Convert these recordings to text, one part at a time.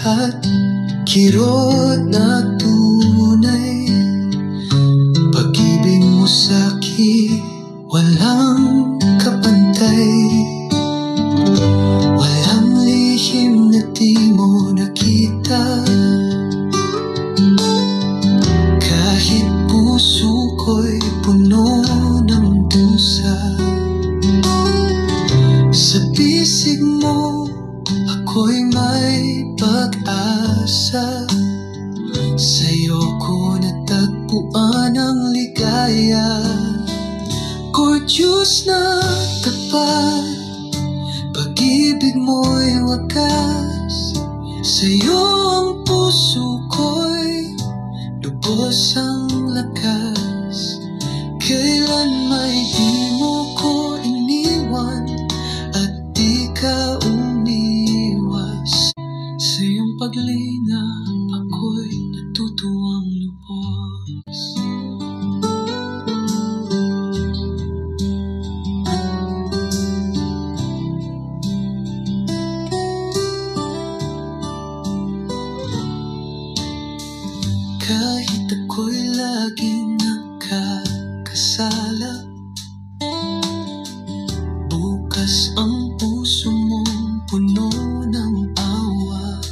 at kirot na tunay. Pag-ibig mo sa'kin walang kapantay. Walang lihim na di mo nakita. Kahit puso ko'y puno ng dusa, sa bisig mo ako'y may pag-asa. Sa'yo ko natagpuan ang ligaya. Gorgeous na tapat, pag-ibig mo'y wagas. Sa'yo ang puso ko'y lubos ang lakas. Kailan may di mo ko iniwan at di ka umiwas. Sa iyong paglina ako'y natutuwang lubos. Kahit ako'y laging nakakasala, bukas ang puso mong puno ng awa.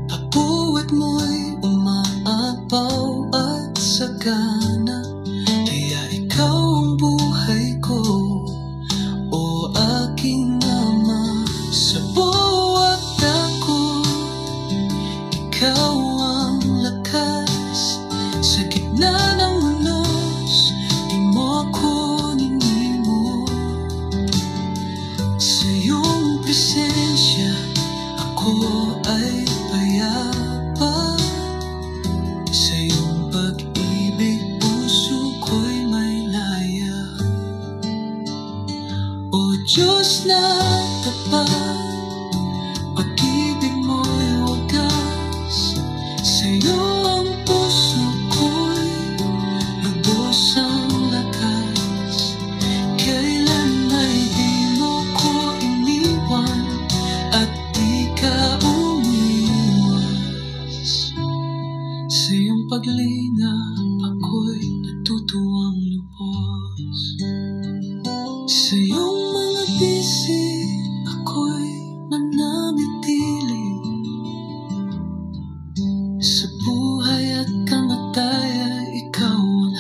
Pabuhat mo'y umaapaw at sagana, kaya ikaw ang buhay ko, o aking ama. Sa bawat dako, ikaw ang lakas. Sa gitna ng unos, di mo ako ninimo. Sa iyong presensya, ako ay payapa. Sa iyong pag-ibig, puso ko'y may laya. O Diyos na tapat, pag-ibig mo'y wagas. Sa'yo ang puso ko'y lubos ang lakas. Kailan ay di mo ko iniwan at di ka umiwas. Sa iyong paglina ako'y natutuwang lubos. Sa iyong mga bisig ako'y nananatili. Sa buhay at kamatayan, ikaw ang